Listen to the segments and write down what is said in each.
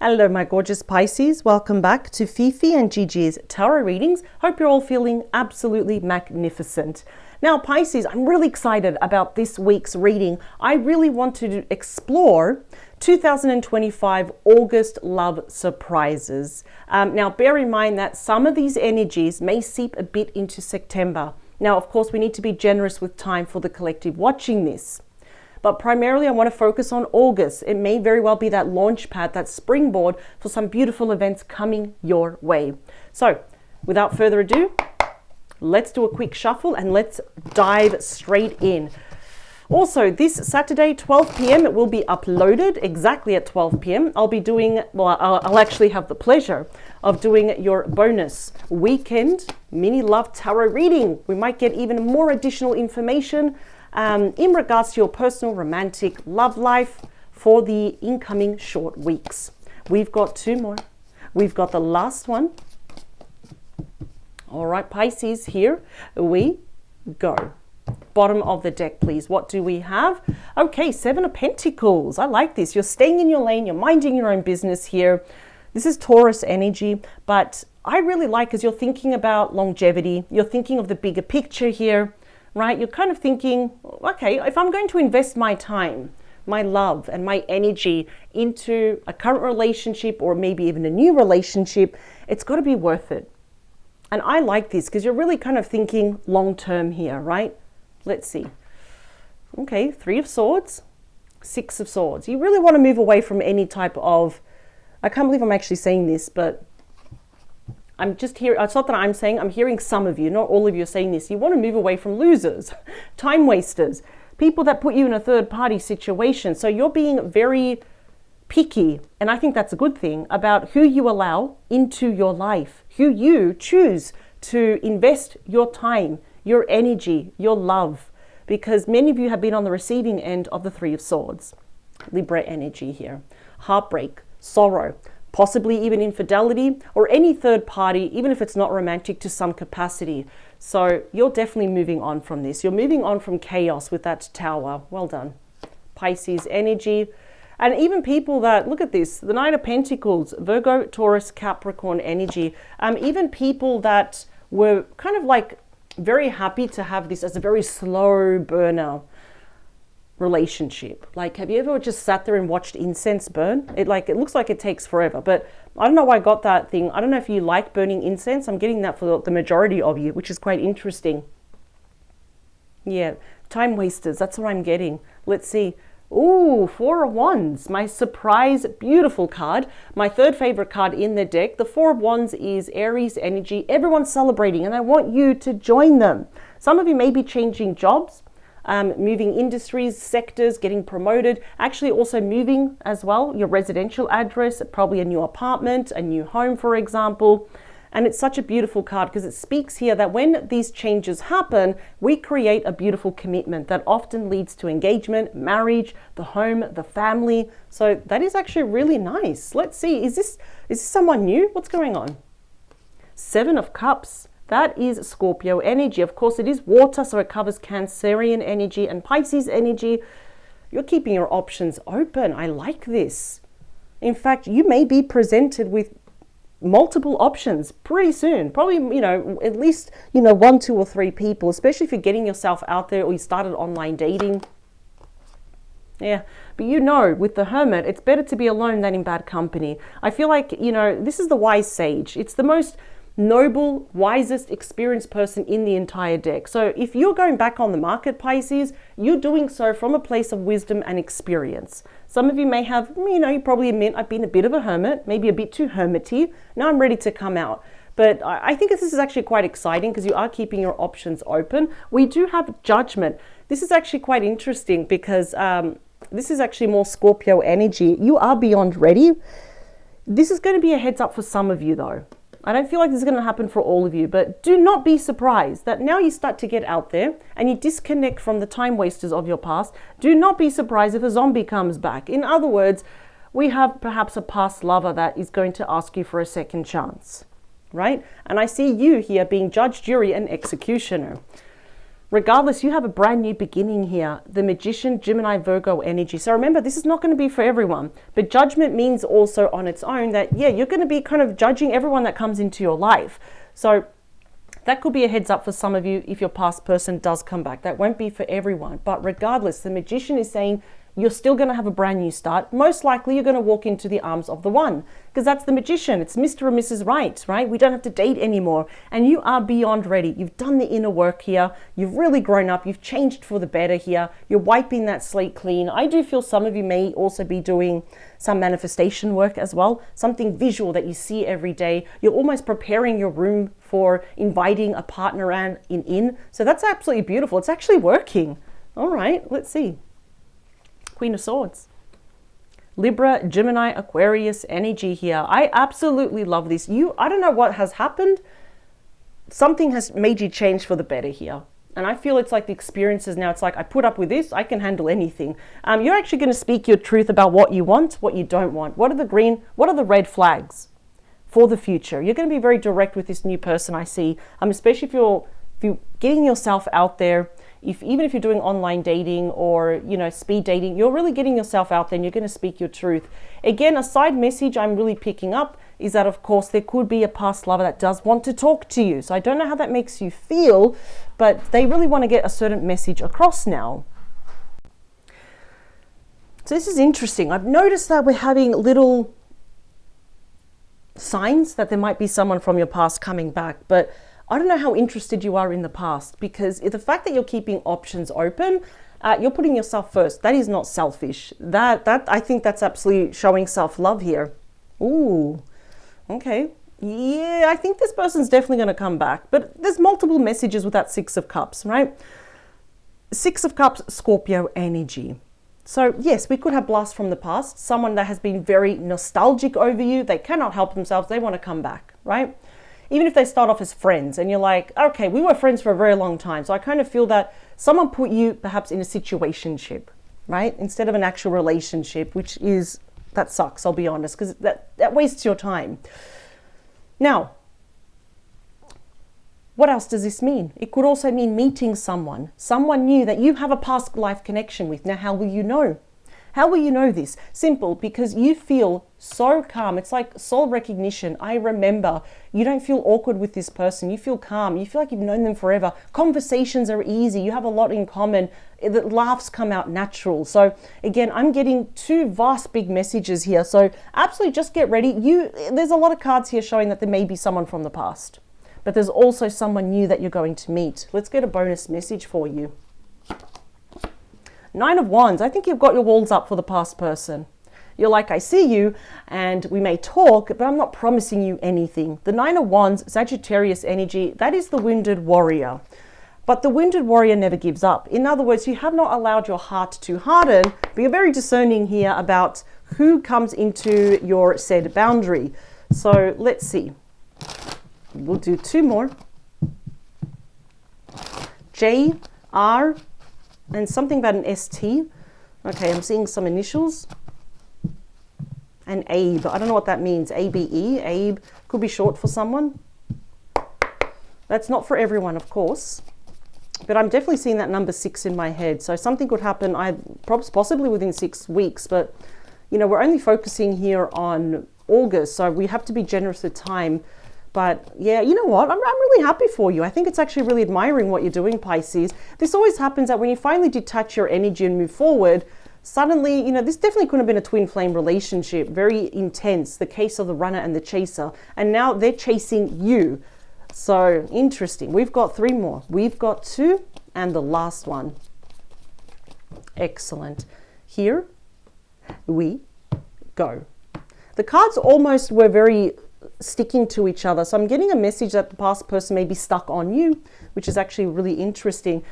Hello, my gorgeous Pisces. Welcome back to Fifi and Gigi's tarot readings. Hope you're all feeling absolutely magnificent. Now, Pisces, I'm really excited about this week's reading. I really want to explore 2025 August love surprises. Now, bear in mind that some of these energies may seep a bit into September. Now, of course, we need to be generous with time for the collective watching this. But primarily, I want to focus on August. It may very well be that launch pad, that springboard for some beautiful events coming your way. So, without further ado, let's do a quick shuffle and let's dive straight in. Also, this Saturday, 12 p.m., it will be uploaded exactly at 12 p.m. I'll be doing, I'll actually have the pleasure of doing your bonus weekend mini love tarot reading. We might get even more additional information in regards to your personal romantic love life for the incoming short weeks. We've got two more. We've got the last one. All right, Pisces, here we go. Bottom of the deck, please. What do we have? Okay, Seven of Pentacles. I like this. You're staying in your lane. You're minding your own business here. This is Taurus energy, but I really like as you're thinking about longevity. You're thinking of the bigger picture here. Right? You're kind of thinking, okay, if I'm going to invest my time, my love and my energy into a current relationship or maybe even a new relationship, it's got to be worth it. And I like this because you're really kind of thinking long term here, right? Let's see. Okay, Three of Swords, Six of Swords. You really want to move away from any type of, I can't believe I'm actually saying this, but I'm just here, it's not that I'm saying, I'm hearing some of you, not all of you are saying this. You want to move away from losers, time wasters, people that put you in a third party situation. So you're being very picky, and I think that's a good thing, about who you allow into your life, who you choose to invest your time, your energy, your love, because many of you have been on the receiving end of the Three of Swords. Libra energy here. Heartbreak, sorrow, possibly even infidelity or any third party, even if it's not romantic to some capacity. So you're definitely moving on from this. You're moving on from chaos with that Tower. Well done. Pisces energy. And even people that, look at this, the Knight of Pentacles, Virgo, Taurus, Capricorn energy. Even people that were kind of like very happy to have this as a very slow burner relationship. Like, have you ever just sat there and watched incense burn? It looks like it takes forever, but I don't know why I got that thing. I don't know if you like burning incense. I'm getting that for the majority of you, which is quite interesting. Yeah, time wasters, that's what I'm getting. Let's see. Ooh, Four of Wands, my surprise, beautiful card. My third favorite card in the deck. The Four of Wands is Aries energy. Everyone's celebrating, and I want you to join them. Some of you may be changing jobs, moving industries, sectors, getting promoted, actually also moving as well, your residential address, probably a new apartment, a new home, for example. And it's such a beautiful card because it speaks here that when these changes happen, we create a beautiful commitment that often leads to engagement, marriage, the home, the family. So that is actually really nice. Let's see, is this someone new? What's going on? Seven of Cups. That is Scorpio energy. Of course, it is water, so it covers Cancerian energy and Pisces energy. You're keeping your options open. I like this. In fact, you may be presented with multiple options pretty soon. Probably, at least, one, two, or three people, especially if you're getting yourself out there or you started online dating. Yeah, but with the Hermit, it's better to be alone than in bad company. I feel like, this is the wise sage. It's the most noble, wisest, experienced person in the entire deck. So if you're going back on the market, Pisces, you're doing so from a place of wisdom and experience. Some of you may have, you probably admit, I've been a bit of a hermit, maybe a bit too hermity. Now I'm ready to come out. But I think this is actually quite exciting because you are keeping your options open. We do have Judgment. This is actually quite interesting because this is actually more Scorpio energy. You are beyond ready. This is going to be a heads up for some of you though. I don't feel like this is going to happen for all of you, but do not be surprised that now you start to get out there and you disconnect from the time wasters of your past. Do not be surprised if a zombie comes back. In other words, we have perhaps a past lover that is going to ask you for a second chance, right? And I see you here being judge, jury, and executioner. Regardless, you have a brand new beginning here. The Magician, Gemini, Virgo energy. So remember, this is not going to be for everyone. But judgment means also on its own that, yeah, you're going to be kind of judging everyone that comes into your life. So that could be a heads up for some of you if your past person does come back. That won't be for everyone. But regardless, the Magician is saying you're still going to have a brand new start. Most likely you're going to walk into the arms of the one, because that's the Magician. It's Mr. and Mrs. Right, right? We don't have to date anymore. And you are beyond ready. You've done the inner work here. You've really grown up. You've changed for the better here. You're wiping that slate clean. I do feel some of you may also be doing some manifestation work as well. Something visual that you see every day. You're almost preparing your room for inviting a partner in. So that's absolutely beautiful. It's actually working. All right, let's see. Queen of Swords. Libra, Gemini, Aquarius energy here. I absolutely love this. I don't know what has happened. Something has made you change for the better here. And I feel it's like the experiences now. It's like, I put up with this. I can handle anything. You're actually going to speak your truth about what you want, what you don't want. What are the red flags for the future? You're going to be very direct with this new person I see. Especially if you're getting yourself out there. Even if you're doing online dating or, speed dating, you're really getting yourself out there and you're going to speak your truth. Again, a side message I'm really picking up is that, of course, there could be a past lover that does want to talk to you. So I don't know how that makes you feel, but they really want to get a certain message across now. So this is interesting. I've noticed that we're having little signs that there might be someone from your past coming back, but I don't know how interested you are in the past, because the fact that you're keeping options open, you're putting yourself first. That is not selfish. That I think that's absolutely showing self-love here. Ooh, okay. Yeah, I think this person's definitely going to come back. But there's multiple messages with that Six of Cups, right? Six of Cups, Scorpio energy. So yes, we could have blast from the past. Someone that has been very nostalgic over you. They cannot help themselves. They want to come back, right? Even if they start off as friends and you're like, okay, we were friends for a very long time. So I kind of feel that someone put you perhaps in a situationship, right? Instead of an actual relationship, that sucks, I'll be honest, because that wastes your time. Now, what else does this mean? It could also mean meeting someone new that you have a past life connection with. Now, how will you know? How will you know this? Simple, because you feel so calm. It's like soul recognition. I remember. You don't feel awkward with this person. You feel calm. You feel like you've known them forever. Conversations are easy. You have a lot in common. The laughs come out natural. So again, I'm getting two vast big messages here. So absolutely just get ready. There's a lot of cards here showing that there may be someone from the past, but there's also someone new that you're going to meet. Let's get a bonus message for you. Nine of Wands. I think you've got your walls up for the past person. You're like, I see you and we may talk, but I'm not promising you anything. The Nine of Wands, Sagittarius energy, that is the wounded warrior. But the wounded warrior never gives up. In other words, you have not allowed your heart to harden, but you're very discerning here about who comes into your said boundary. So let's see. We'll do two more. J, R, and something about an ST. Okay, I'm seeing some initials. And Abe. I don't know what that means. ABE. Abe could be short for someone. That's not for everyone, of course. But I'm definitely seeing that number 6 in my head. So something could happen possibly within 6 weeks. But, we're only focusing here on August. So we have to be generous with time. But yeah, you know what? I'm really happy for you. I think it's actually really admiring what you're doing, Pisces. This always happens that when you finally detach your energy and move forward, suddenly, this definitely couldn't have been a twin flame relationship. Very intense, the case of the runner and the chaser. And now they're chasing you. So interesting. We've got 3 more. We've got 2 and the last one. Excellent. Here we go. The cards almost were very sticking to each other. So I'm getting a message that the past person may be stuck on you, which is actually really interesting.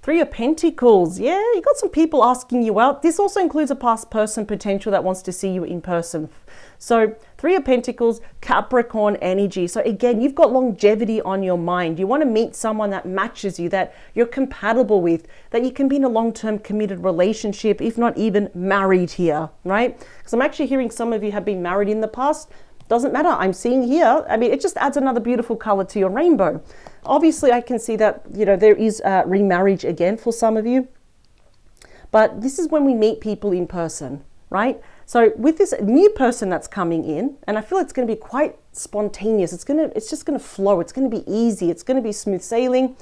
3 of Pentacles. Yeah, you got some people asking you out. This also includes a past person potential that wants to see you in person. So 3 of Pentacles, Capricorn energy. So again, you've got longevity on your mind. You want to meet someone that matches you, that you're compatible with, that you can be in a long-term committed relationship, if not even married here, right? Because I'm actually hearing some of you have been married in the past. Doesn't matter. I'm seeing here, I mean, it just adds another beautiful color to your rainbow. Obviously, I can see that, you know, there is remarriage again for some of you. But this is when we meet people in person, right? So with this new person that's coming in, and I feel it's going to be quite spontaneous. It's just going to flow. It's going to be easy. It's going to be smooth sailing.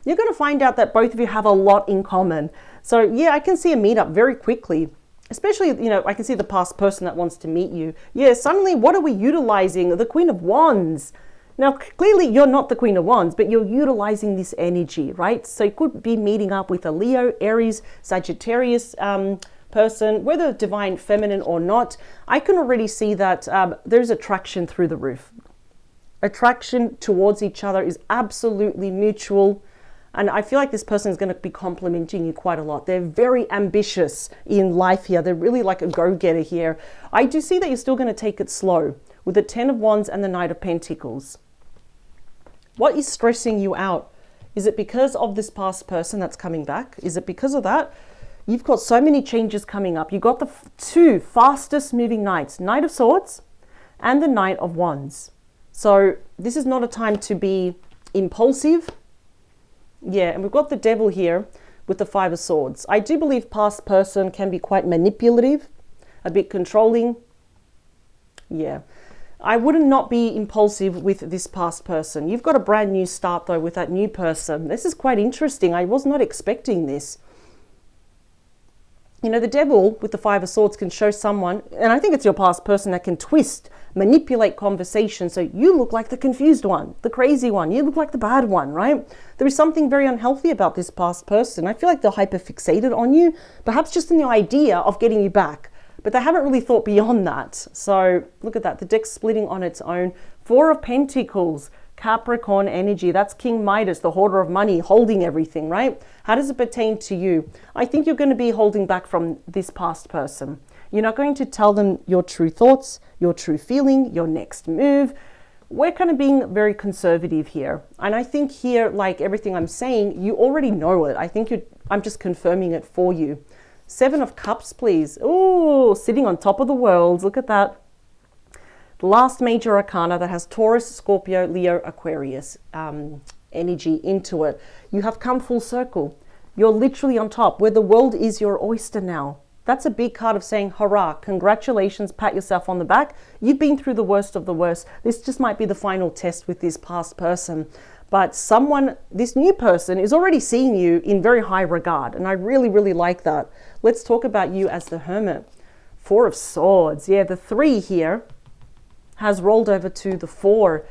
You're going to find out that both of you have a lot in common. So yeah, I can see a meetup very quickly. Especially, you know, I can see the past person that wants to meet you. Yeah, suddenly, what are we utilizing? The Queen of Wands. Now, clearly, you're not the Queen of Wands, but you're utilizing this energy, right? So you could be meeting up with a Leo, Aries, Sagittarius person, whether divine feminine or not. I can already see that there's attraction through the roof. Attraction towards each other is absolutely mutual. And I feel like this person is going to be complimenting you quite a lot. They're very ambitious in life here. They're really like a go-getter here. I do see that you're still going to take it slow with the 10 of Wands and the Knight of Pentacles. What is stressing you out? Is it because of this past person that's coming back? Is it because of that? You've got so many changes coming up. You've got the two fastest moving knights, Knight of Swords and the Knight of Wands. So this is not a time to be impulsive. Yeah, and we've got the Devil here with the Five of Swords. I do believe past person can be quite manipulative, a bit controlling. Yeah, I wouldn't not be impulsive with this past person. You've got a brand new start though with that new person. This is quite interesting. I was not expecting this. You know, the Devil with the Five of Swords can show someone, and I think it's your past person, that can twist, manipulate conversation so you look like the confused one, the crazy one. You look like the bad one, right? There is something very unhealthy about this past person. I feel like they're hyper-fixated on you, perhaps just in the idea of getting you back, but they haven't really thought beyond that. So look at that, the deck's splitting on its own. Four of Pentacles, Capricorn energy. That's King Midas, the hoarder of money, holding everything, right? How does it pertain to you? I think you're going to be holding back from this past person. You're not going to tell them your true thoughts, your true feeling, your next move. We're kind of being very conservative here. And I think here, like everything I'm saying, you already know it. I think I'm just confirming it for you. Seven of Cups, please. Oh, sitting on top of the world. Look at that. The last major arcana that has Taurus, Scorpio, Leo, Aquarius energy into it. You have come full circle. You're literally on top, where the world is your oyster now. That's a big card of saying, hurrah, congratulations, pat yourself on the back. You've been through the worst of the worst. This just might be the final test with this past person. But this new person is already seeing you in very high regard. And I really, really like that. Let's talk about you as the Hermit. Four of Swords. Yeah, the 3 here has rolled over to the 4.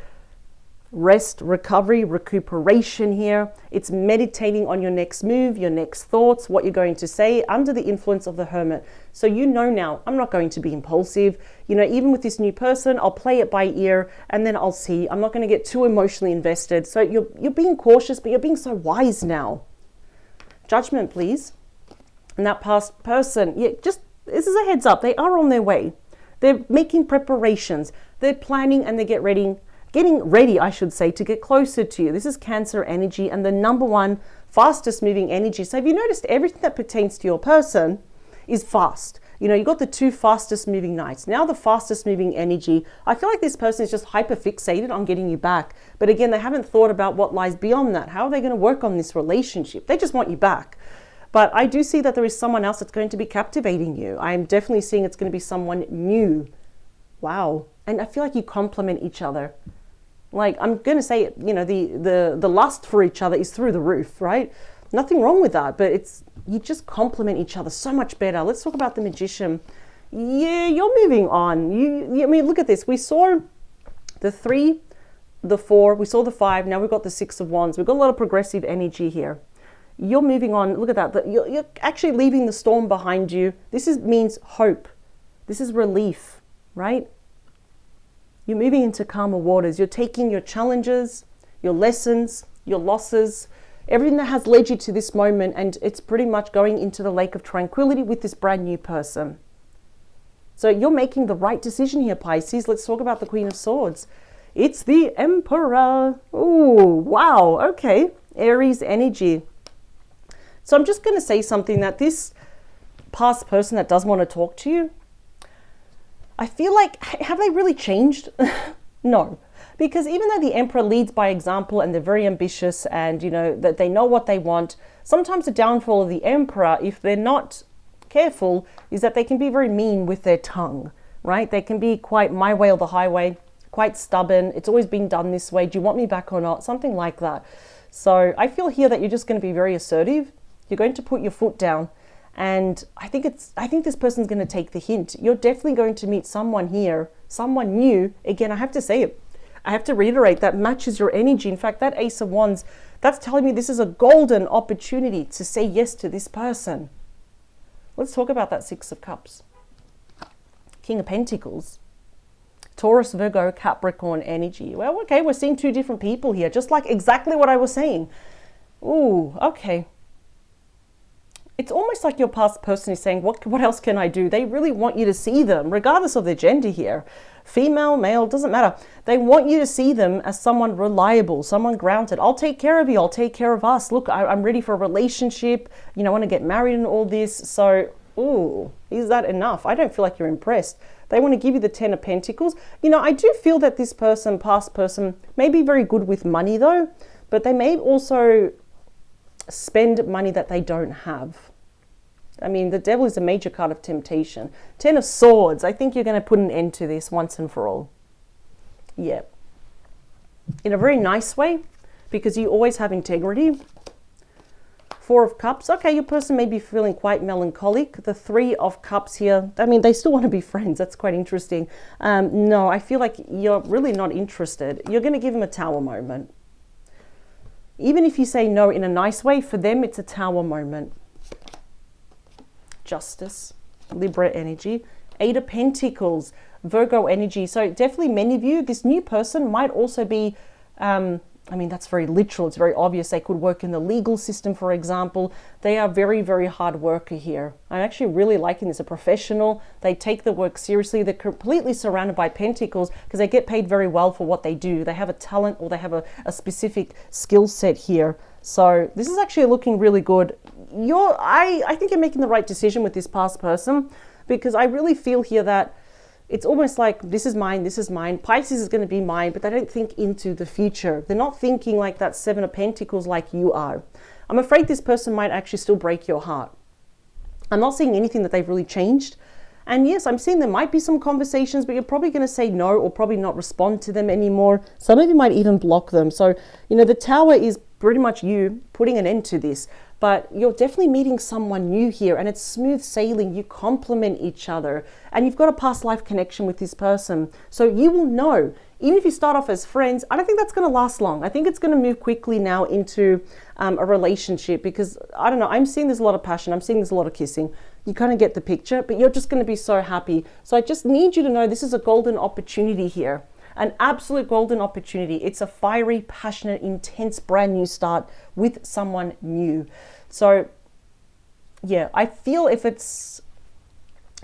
Rest, recovery, recuperation here. It's meditating on your next move, your next thoughts, what you're going to say under the influence of the Hermit. So you know now, I'm not going to be impulsive. You know, even with this new person, I'll play it by ear and then I'll see. I'm not going to get too emotionally invested. So you're being cautious, but you're being so wise now. Judgment, please. And that past person, yeah, just this is a heads up. They are on their way. They're making preparations. They're planning and they getting ready, I should say, to get closer to you. This is Cancer energy and the number 1 fastest moving energy. So have you noticed everything that pertains to your person is fast? You know, you got the 2 fastest moving knights. Now the fastest moving energy. I feel like this person is just hyper fixated on getting you back. But again, they haven't thought about what lies beyond that. How are they going to work on this relationship? They just want you back. But I do see that there is someone else that's going to be captivating you. I'm definitely seeing it's going to be someone new. Wow. And I feel like you complement each other. Like, I'm going to say, you know, the lust for each other is through the roof, right? Nothing wrong with that, but you just complement each other so much better. Let's talk about the Magician. Yeah, you're moving on. I mean, look at this. We saw the 3, the 4, we saw the 5. Now we've got the 6 of Wands. We've got a lot of progressive energy here. You're moving on. Look at that. You're actually leaving the storm behind you. This means hope. This is relief, right? You're moving into calmer waters. You're taking your challenges, your lessons, your losses, everything that has led you to this moment, and it's pretty much going into the lake of tranquility with this brand new person. So you're making the right decision here, Pisces. Let's talk about the Queen of Swords. It's the Emperor. Oh, wow. Okay. Aries energy. So I'm just going to say something that this past person that does want to talk to you, I feel like, have they really changed? No. Because even though the Emperor leads by example and they're very ambitious and, you know, that they know what they want, sometimes the downfall of the Emperor, if they're not careful, is that they can be very mean with their tongue, right? They can be quite my way or the highway, quite stubborn. It's always been done this way. Do you want me back or not? Something like that. So I feel here that you're just going to be very assertive. You're going to put your foot down. And I think this person's going to take the hint. You're definitely going to meet someone here, someone new. Again, I have to say it. I have to reiterate that matches your energy. In fact, that Ace of Wands, that's telling me this is a golden opportunity to say yes to this person. Let's talk about that Six of Cups. King of Pentacles. Taurus, Virgo, Capricorn energy. Well, okay, we're seeing two different people here, just like exactly what I was saying. Ooh, okay. It's almost like your past person is saying, what else can I do? They really want you to see them, regardless of their gender here. Female, male, doesn't matter. They want you to see them as someone reliable, someone grounded. I'll take care of you. I'll take care of us. Look, I'm ready for a relationship. You know, I want to get married and all this. So, ooh, is that enough? I don't feel like you're impressed. They want to give you the Ten of Pentacles. You know, I do feel that this person, past person, may be very good with money though, but they may also spend money that they don't have. I mean, the Devil is a major card of temptation. Ten of Swords. I think you're going to put an end to this once and for all. Yeah. In a very nice way, because you always have integrity. Four of Cups. Okay, your person may be feeling quite melancholic. The Three of Cups here. I mean, they still want to be friends. That's quite interesting. No, I feel like you're really not interested. You're going to give them a Tower moment. Even if you say no in a nice way, for them, it's a Tower moment. Justice, Libra energy, Eight of Pentacles, Virgo energy. So definitely many of you, this new person might also be, I mean, that's very literal. It's very obvious. They could work in the legal system, for example. They are very, very hard worker here. I'm actually really liking this. A professional. They take the work seriously. They're completely surrounded by pentacles because they get paid very well for what they do. They have a talent or they have a specific skill set here. So this is actually looking really good. I think you're making the right decision with this past person, because I really feel here that it's almost like this is mine, this is mine. Pisces is going to be mine, but they don't think into the future. They're not thinking like that Seven of Pentacles like you are. I'm afraid this person might actually still break your heart. I'm not seeing anything that they've really changed. And yes, I'm seeing there might be some conversations, but you're probably going to say no or probably not respond to them anymore. Some of you might even block them. So, you know, the Tower is pretty much you putting an end to this. But you're definitely meeting someone new here, and it's smooth sailing. You complement each other, and you've got a past life connection with this person. So you will know, even if you start off as friends, I don't think that's going to last long. I think it's going to move quickly now into a relationship, because I don't know, I'm seeing there's a lot of passion. I'm seeing there's a lot of kissing. You kind of get the picture, but you're just going to be so happy. So I just need you to know this is a golden opportunity here. An absolute golden opportunity. It's a fiery, passionate, intense, brand new start with someone new. So yeah, I feel if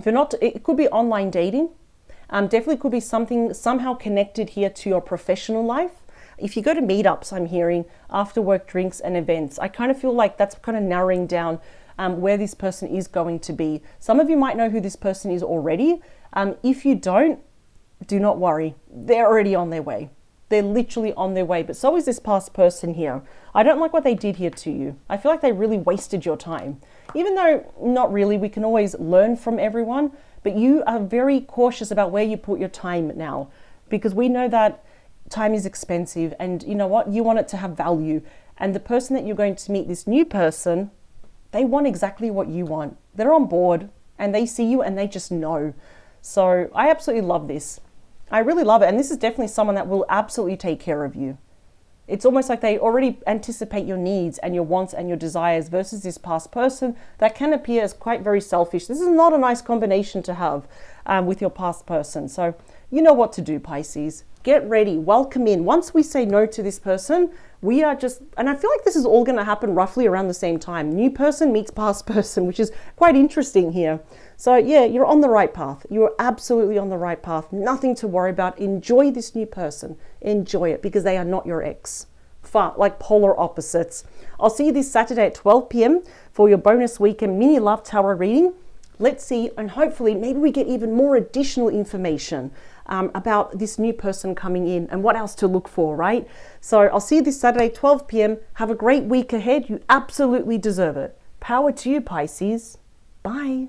you're not, it could be online dating. Definitely could be something somehow connected here to your professional life. If you go to meetups, I'm hearing after work drinks and events, I kind of feel like that's kind of narrowing down where this person is going to be. Some of you might know who this person is already. If you don't, do not worry. They're already on their way. They're literally on their way. But so is this past person here. I don't like what they did here to you. I feel like they really wasted your time. Even though not really, we can always learn from everyone. But you are very cautious about where you put your time now. Because we know that time is expensive. And you know what? You want it to have value. And the person that you're going to meet, this new person, they want exactly what you want. They're on board. And they see you and they just know. So I absolutely love this. I really love it. And this is definitely someone that will absolutely take care of you. It's almost like they already anticipate your needs and your wants and your desires versus this past person that can appear as quite very selfish. This is not a nice combination to have with your past person. So you know what to do, Pisces. Get ready, welcome in. Once we say no to this person, we are just, and I feel like this is all going to happen roughly around the same time. New person meets past person, which is quite interesting here. So yeah, you're on the right path. You're absolutely on the right path. Nothing to worry about. Enjoy this new person. Enjoy it, because they are not your ex. Far, like polar opposites. I'll see you this Saturday at 12 p.m. for your bonus weekend mini love tarot reading. let's see, and hopefully maybe we get even more additional information about this new person coming in and what else to look for, right? So I'll see you this Saturday, 12 p.m. Have a great week ahead. You absolutely deserve it. Power to you, Pisces. Bye.